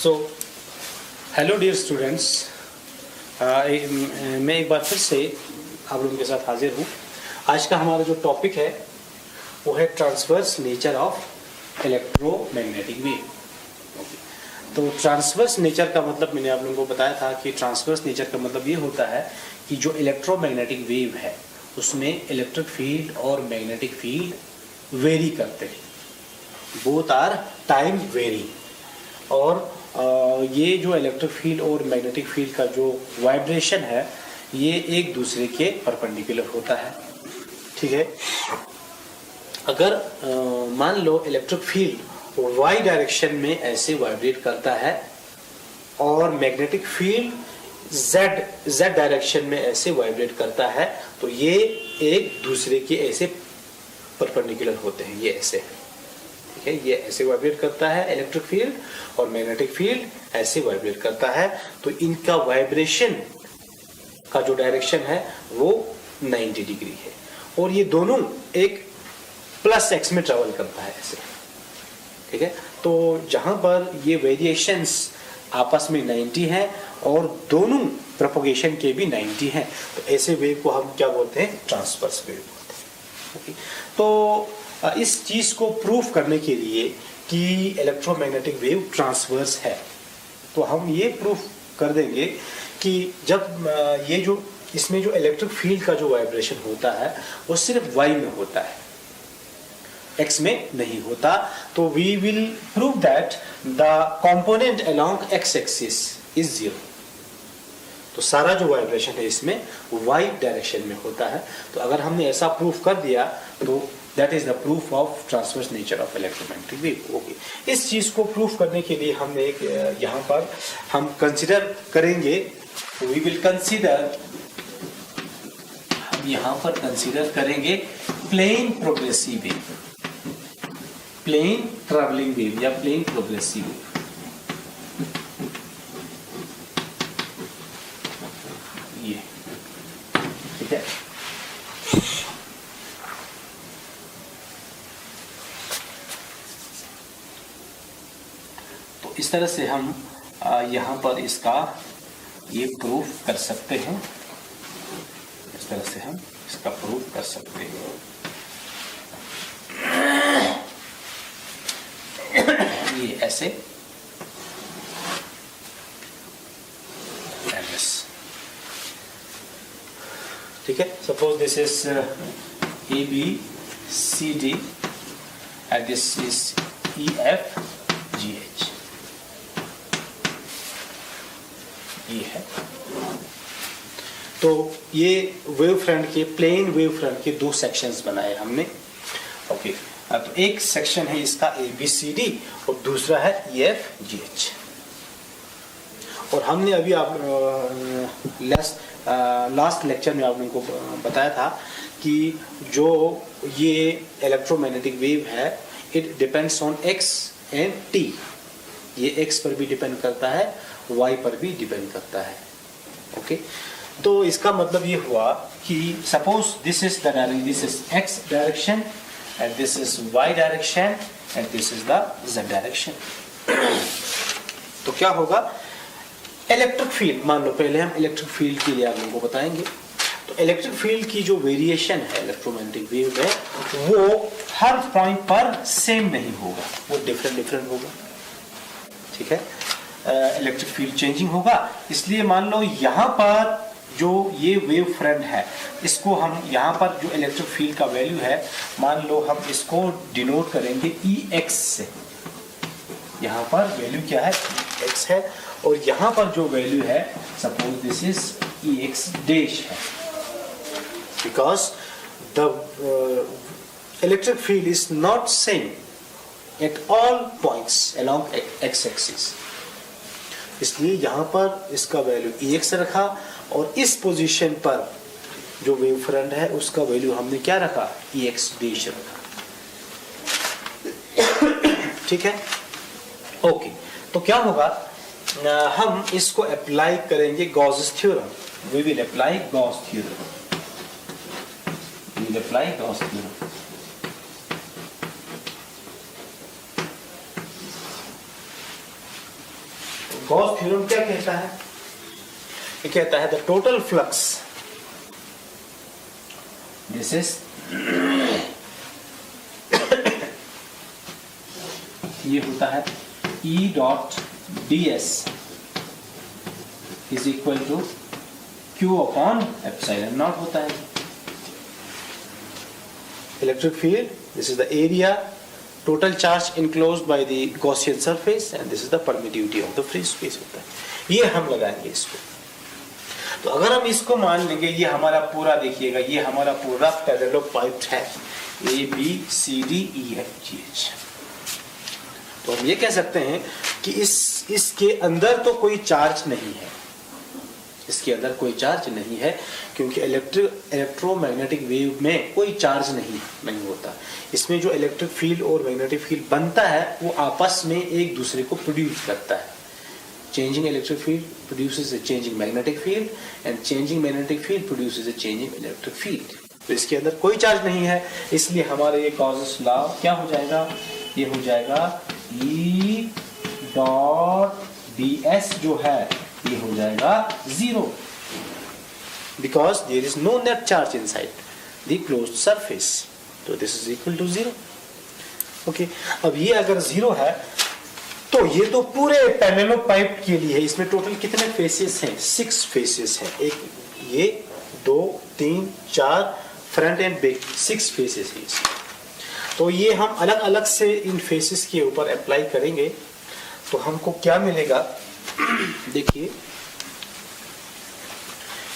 So hello dear students, मैं एक बार फिर से आप लोगों के साथ हाजिर हूँ। आज का हमारा जो टॉपिक है वो है transverse nature of electromagnetic wave. तो ट्रांसवर्स नेचर का मतलब मैंने आप लोगों को बताया था कि ट्रांसवर्स नेचर का मतलब ये होता है कि जो इलेक्ट्रोमैग्नेटिक वेव है उसमें इलेक्ट्रिक फील्ड और मैग्नेटिक फील्ड वेरी करते हैं, बोथ आर टाइम वेरी। और ये जो इलेक्ट्रिक फील्ड और मैग्नेटिक फील्ड का जो वाइब्रेशन है ये एक दूसरे के परपेंडिकुलर होता है। ठीक है, अगर मान लो इलेक्ट्रिक फील्ड वाई डायरेक्शन में ऐसे वाइब्रेट करता है और मैग्नेटिक फील्ड जेड डायरेक्शन में ऐसे वाइब्रेट करता है, तो ये एक दूसरे के ऐसे परपेंडिकुलर होते हैं, ये ऐसे है। ठीक है, ये ऐसे वाइब्रेट करता है इलेक्ट्रिक फील्ड और मैग्नेटिक फील्ड ऐसे वाइब्रेट करता है, तो इनका वाइब्रेशन का जो डायरेक्शन है वो 90 डिग्री है और ये दोनों एक प्लस एक्स में ट्रेवल करता है ऐसे। ठीक है, तो जहां पर ये वेरिएशंस आपस में 90 है और दोनों प्रोपगेशन के भी 90 हैं, तो ऐसे वेव को हम क्या बोलते हैं? ट्रांसवर्स वेव बोलते हैं। ओके, तो इस चीज को प्रूफ करने के लिए कि इलेक्ट्रोमैग्नेटिक वेव ट्रांसवर्स है, तो हम ये प्रूफ कर देंगे कि जब ये जो इसमें जो इलेक्ट्रिक फील्ड का जो वाइब्रेशन होता है वो सिर्फ वाई में होता है, एक्स में नहीं होता। तो we will prove that the component along X axis is zero. तो सारा जो वाइब्रेशन है इसमें वाई डायरेक्शन में होता है। तो अगर हमने ऐसा प्रूफ कर दिया तो that is the proof of transverse nature of electromagnetic wave. Okay, इस चीज को प्रूफ करने के लिए हमने एक यहाँ पर हम कंसिडर करेंगे, वी विल कंसिडर, हम यहाँ पर कंसिडर करेंगे plane progressive wave, plane travelling wave या प्लेन प्रोग्रेसिव वेव। ये ठीक है, तो इस तरह से हम यहाँ पर इसका ये प्रूफ कर सकते हैं, इस तरह से हम इसका प्रूफ कर सकते हैं। ये ऐसे ठीक है। Suppose this is A B C D and this is E F G H, ये है। तो ये वेव फ्रंट के, प्लेन वेव फ्रंट के दो सेक्शंस बनाए हमने। ओके, तो एक सेक्शन है इसका ए बी सी डी और दूसरा है ई एफ जी एच। और हमने अभी आप लास्ट लेक्चर में आप लोगों को बताया था कि जो ये इलेक्ट्रोमैग्नेटिक वेव है it depends on x and T. ये एक्स पर भी डिपेंड करता है, वाई पर भी डिपेंड करता है। ओके, तो इसका मतलब ये हुआ कि suppose this is X direction and this is Y direction and this is the Z direction. तो क्या होगा? इलेक्ट्रिक फील्ड, मान लो पहले हम इलेक्ट्रिक फील्ड के लिए आप लोगों को बताएंगे। तो इलेक्ट्रिक फील्ड की जो वेरिएशन है इलेक्ट्रोमैग्नेटिक वेव में वो हर पॉइंट पर सेम नहीं होगा, वो डिफरेंट होगा। ठीक है, इलेक्ट्रिक फील्ड चेंजिंग होगा। इसलिए मान लो यहाँ पर जो ये वेव फ्रंट है इसको हम यहाँ पर जो इलेक्ट्रिक फील्ड का वैल्यू है, मान लो हम इसको डिनोट करेंगे ई एक्स से। यहाँ पर वैल्यू क्या है? एक्स है। और यहाँ पर जो वैल्यू है suppose this is E X dash है, because the electric field is not same at all points along X axis. इसलिए यहाँ पर इसका वैल्यू ई एक्स रखा और इस पोजीशन पर जो वेव फ्रंट है उसका वैल्यू हमने क्या रखा? ई एक्स डैश रखा। ठीक है, ओके। तो क्या होगा? हम इसको अप्लाई करेंगे Gauss theorem. We will apply Gauss theorem, we will apply Gauss theorem. Gauss theorem क्या कहता है? ये कहता है the total flux, this is ये होता है E dot ds is equal to Q upon epsilon naught होता है। Electric field, this is the area, total charge enclosed by the Gaussian surface and this is the permittivity of the free space होता है। ये हम लगाएंगे इसको। तो अगर हम इसको मान लेंगे, ये हमारा पूरा देखिएगा, ये हमारा पूरा पैरेललोपाइप्ड है ABCDEFGH। तो हम ये कह सकते हैं कि इसके अंदर तो कोई चार्ज नहीं है, इसके अंदर कोई चार्ज नहीं है, क्योंकि इलेक्ट्रोमैग्नेटिक वेव में कोई चार्ज नहीं होता। इसमें जो इलेक्ट्रिक फील्ड और मैग्नेटिक फील्ड बनता है वो आपस में एक दूसरे को प्रोड्यूस करता है। Changing electric field produces a changing magnetic field and changing magnetic field produces a changing electric field. तो इसके अंदर कोई चार्ज नहीं है, इसलिए हमारे ये कॉजेस लॉ क्या हो जाएगा? ये हो जाएगा E डॉट ds जो है ये हो जाएगा 0 because there is no net charge inside the closed surface. तो this is equal to 0. Okay, अब ये अगर 0 है तो ये तो पूरे पैरेललोपाइप के लिए है। इसमें टोटल कितने फेसेस हैं? 6 फेसेस हैं। एक ये 2 3 4 फ्रंट एंड बैक 6 फेसेस हैं इसमें। तो ये हम अलग अलग से इन फेसेस के ऊपर अप्लाई करेंगे तो हमको क्या मिलेगा? देखिए,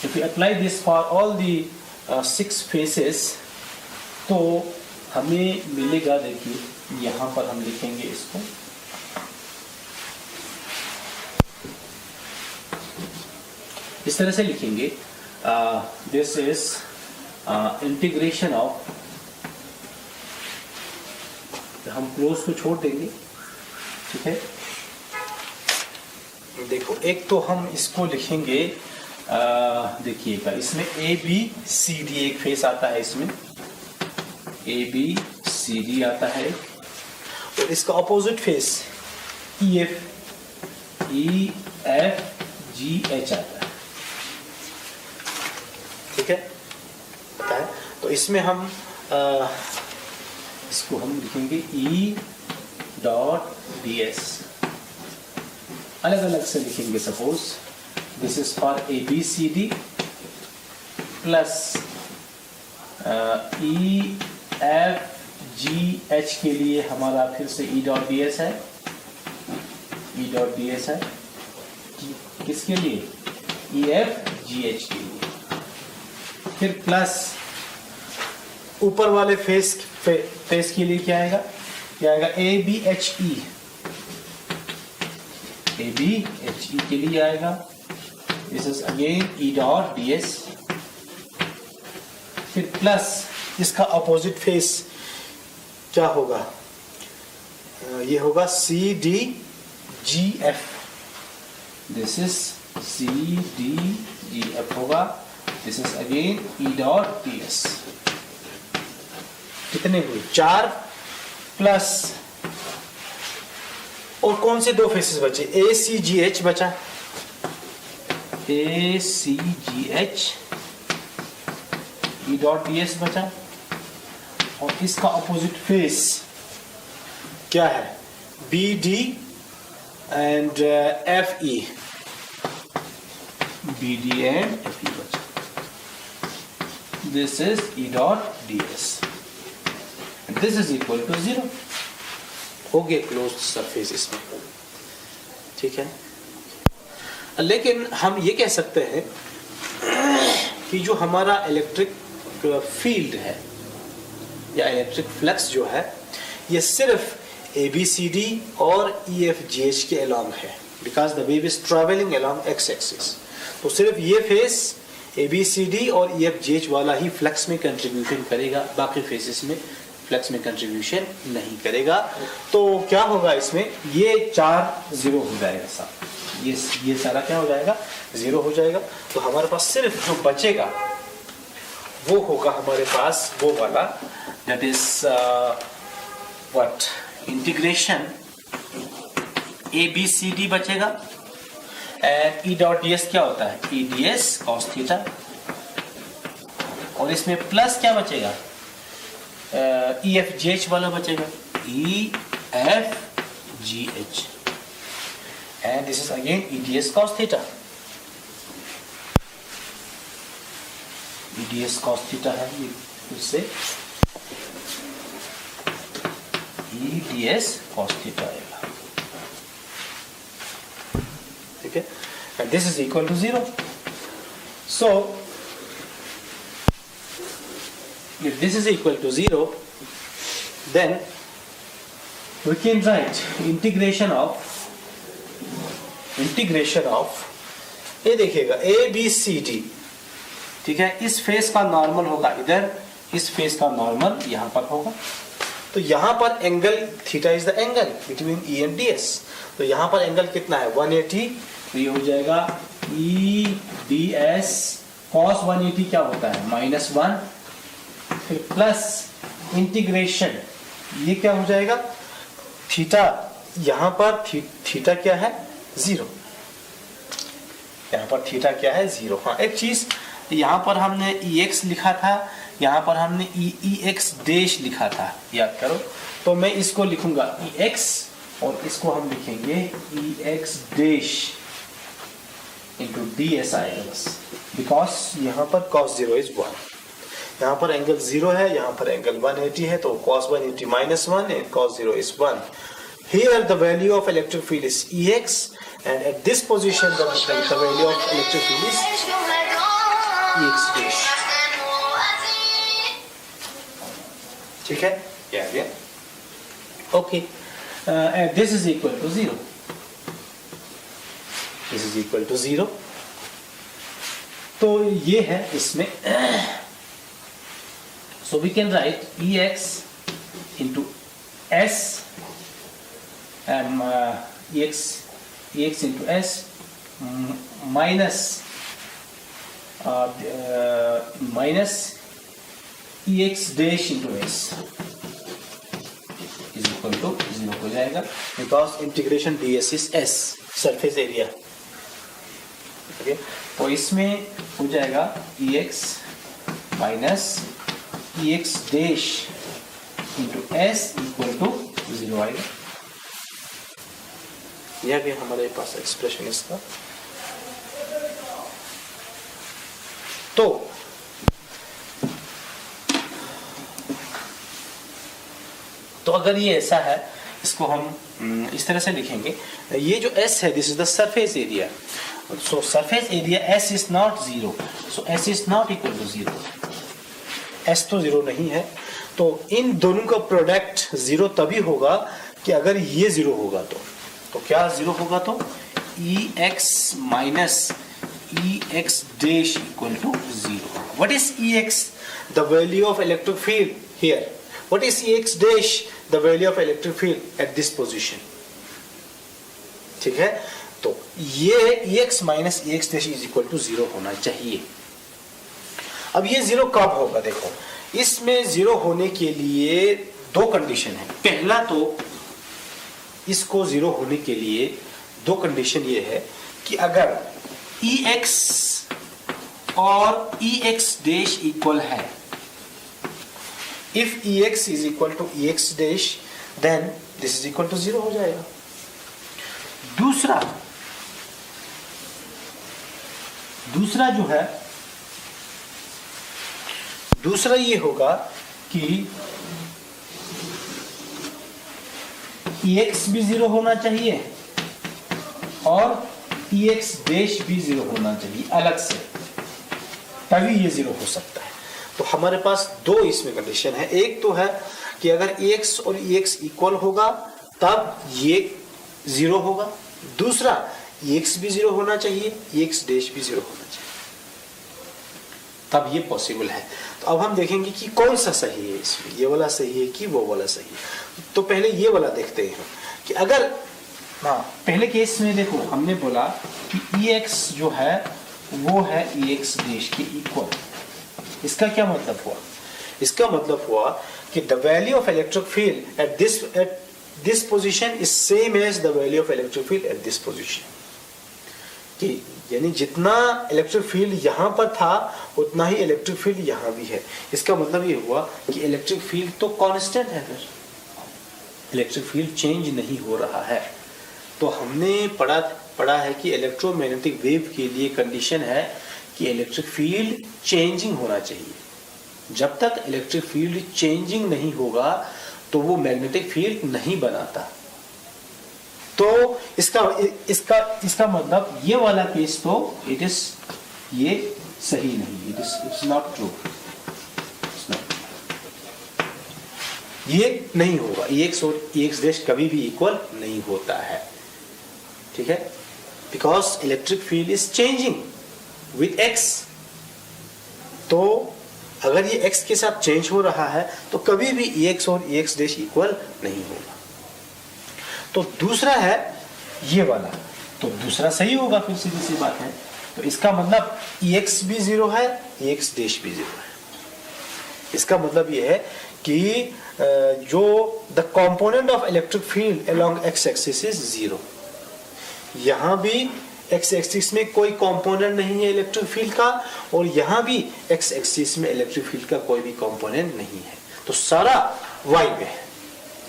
if you apply this for all the 6 faces तो हमें मिलेगा, देखिए यहां पर हम लिखेंगे इसको, इस तरह से लिखेंगे, दिस इज इंटीग्रेशन ऑफ, हम क्लोज को छोड़ देंगे, ठीक है। देखो, एक तो हम इसको लिखेंगे, देखिएगा इसमें ABCD एक फेस आता है, इसमें ABCD आता है, और इसका ऑपोजिट फेस EFGH आता है, ठीक है। तो इसमें हम इसको हम लिखेंगे E डॉट ds, अलग अलग से लिखेंगे। Suppose this is for ABCD plus EFGH के लिए हमारा फिर से E डॉट ds है, E डॉट ds है किसके लिए? EFGH के लिए। फिर प्लस ऊपर वाले फेस के लिए क्या आएगा? ABHE, ABHE के लिए आएगा। This is again E dot ds। फिर प्लस इसका अपोजिट फेस क्या होगा? ये होगा CDGF। दिस इज CDGF होगा। This is again E dot ds। कितने हुए? 4 प्लस, और कौन से 2 फेसेस बचे? ACGH बचा, ACGH, E डॉट ds बचा, और इसका अपोजिट फेस क्या है? BD and FE, BD and FE बचा। This is E dot ds, this is equal to 0। हो गया क्लोज्ड सरफेस इसमें, ठीक है। लेकिन हम ये कह सकते हैं कि जो हमारा इलेक्ट्रिक फील्ड है या इलेक्ट्रिक फ्लक्स जो है, ये सिर्फ ABCD और EFGH के अलोंग है, because the wave is travelling along x axis. तो सिर्फ ये फेस ABCD और EFGH वाला ही फ्लक्स में कंट्रीब्यूशन करेगा, बाकी फेसेस में फ्लक्स में कंट्रीब्यूशन नहीं करेगा। तो क्या होगा इसमें? ये 4 0 हो जाएगा साहब, ये सारा क्या हो जाएगा? 0 हो जाएगा। तो हमारे पास सिर्फ जो बचेगा वो होगा हमारे पास वो वाला, that is what? Integration ABCD बचेगा and E dot D S क्या होता है, ई डी एस कॉस थीटा, और इसमें प्लस क्या बचेगा, ई एफ जी एच वाला बचेगा, E F G H, and this is again E D S cos theta, E D S cos theta है ये, उससे E D S cos theta आएगा, ठीक है, and this is equal to 0. So if this is equal to 0, then we can write integration of ये देखिएगा a b c d, ठीक है, इस फेस का नॉर्मल होगा इधर, इस फेस का नॉर्मल यहां पर होगा, तो यहां पर angle theta is the angle between e and ds, तो यहां पर एंगल कितना है 180, तो ये हो जाएगा e ds cos 180 क्या होता है -1, फिर प्लस इंटीग्रेशन, ये क्या हो जाएगा थीटा, यहां पर थीटा क्या है 0, यहां पर थीटा क्या है 0. हाँ एक चीज, यहां पर हमने ex लिखा था, यहां पर हमने ex डैश लिखा था, याद करो, तो मैं इसको लिखूंगा ex और इसको हम लिखेंगे ex डैश इंटू ds आएगा बस, बिकॉज यहां पर cos 0 इज 1, यहाँ पर एंगल 0 है, यहाँ पर एंगल 180 है, तो cos 180 -1 and cos 0 is 1. Here the value of electric field is Ex, and at this position the value of electric field is Ex dash. ठीक है, yeah. Okay, and this is equal to 0. This is equal to 0. तो ये है इसमें. So we can write Ex into S and Ex into S minus Ex dash into S is equal to 0 हो जाएगा, because integration ds is S, surface area. Okay, तो इसमें हो जाएगा Ex minus Ex dash into S equal to 0 आएगा, यह भी हमारे पास एक्सप्रेशन इसका. तो अगर ये ऐसा है, इसको हम इस तरह से लिखेंगे, ये जो S है this is the surface area, so surface area S is not 0, so S is not equal to 0, S तो 0 नहीं है, तो इन दोनों का प्रोडक्ट 0 तभी होगा कि अगर ये 0 होगा, तो क्या 0 होगा, तो Ex minus Ex dash equal to 0. What is Ex? The value of electric field here. What is Ex dash? The value of electric field at this position. ठीक है, तो ये Ex minus Ex dash is equal to 0 होना चाहिए. अब ये 0 कब होगा, देखो इसमें 0 होने के लिए दो कंडीशन है. पहला तो इसको 0 होने के लिए दो कंडीशन ये है कि अगर Ex और Ex dash इक्वल है, if Ex is equal to Ex dash then this is equal to 0 हो जाएगा. दूसरा जो है, दूसरा ये होगा कि Ex भी 0 होना चाहिए और Ex डैश भी 0 होना चाहिए अलग से, तभी ये 0 हो सकता है. तो हमारे पास दो इसमें कंडीशन है. एक तो है कि अगर Ex और Ex इक्वल होगा तब ये 0 होगा. दूसरा Ex भी 0 होना चाहिए, Ex डैश भी 0 होना चाहिए, तब ये पॉसिबल है. तो अब हम देखेंगे कि कौन सा सही है इसमें, ये वाला सही है कि वो वाला सही है. तो पहले ये वाला देखते हैं कि अगर पहले केस में देखो हमने बोला कि Ex जो है वो है Ex डैश के इक्वल. इसका क्या मतलब हुआ? इसका मतलब हुआ कि the value of electric field at this position is same as the value of electric field at this position. कि यानी जितना इलेक्ट्रिक फील्ड यहाँ पर था उतना ही इलेक्ट्रिक फील्ड यहाँ भी है। इसका मतलब ये हुआ कि इलेक्ट्रिक फील्ड तो कांस्टेंट है, फिर इलेक्ट्रिक फील्ड चेंज नहीं हो रहा है। तो हमने पढ़ा है कि इलेक्ट्रोमैग्नेटिक वेव के लिए कंडीशन है कि इलेक्ट्रिक फील्ड चेंजिंग होना चाहिए। जब तक इलेक्ट्रिक फील्ड चेंजिंग नहीं होगा तो वो मैग्नेटिक फील्ड नहीं बनाता। तो इसका मतलब ये वाला केस तो ये सही नहीं, इट्स नॉट ट्रू, ये नहीं होगा। EX और EX डैश कभी भी इक्वल नहीं होता है, ठीक है, because electric field is changing with X। तो अगर ये X के साथ चेंज हो रहा है तो कभी भी EX और EX डैश इक्वल नहीं होगा। तो दूसरा है ये वाला, तो दूसरा सही होगा, फिर सीधी सी बात है। तो इसका मतलब EX भी 0 है, EX डैश भी 0 है। इसका मतलब ये है कि जो the component of electric field along X axis is 0। यहां भी X एक्सिस में कोई कंपोनेंट नहीं है इलेक्ट्रिक फील्ड का, और यहां भी X एक्सिस में इलेक्ट्रिक फील्ड का कोई भी कंपोनेंट नहीं है, तो सारा Y में है।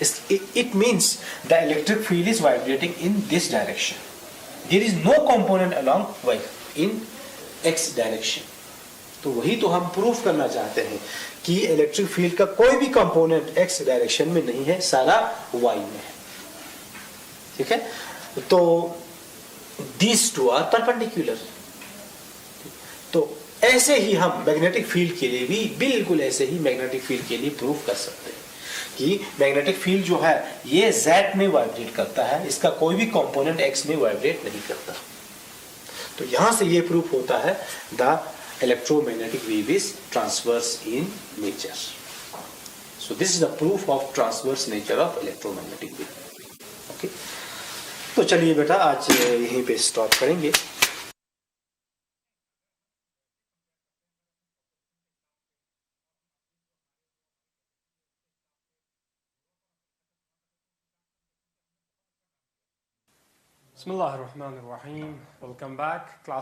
It means the electric field is vibrating in this direction. There is no component along Y in X direction. तो वही तो हम प्रूफ करना चाहते हैं कि इलेक्ट्रिक फील्ड का कोई भी कंपोनेंट X डायरेक्शन में नहीं है, सारा Y में है, ठीक है। तो these two are perpendicular। तो ऐसे ही हम मैग्नेटिक फील्ड के लिए भी बिल्कुल ऐसे ही मैग्नेटिक फील्ड के लिए प्रूफ कर सकते हैं कि मैग्नेटिक फील्ड जो है ये Z में वाइब्रेट करता है, इसका कोई भी कंपोनेंट X में वाइब्रेट नहीं करता। तो यहां से ये प्रूफ होता है the electromagnetic wave is transverse in nature. So this is the proof of transverse nature of electromagnetic wave. Okay, तो चलिए बेटा आज यहीं पे स्टॉप करेंगे। Bismillahirrahmanirrahim. Welcome back, class.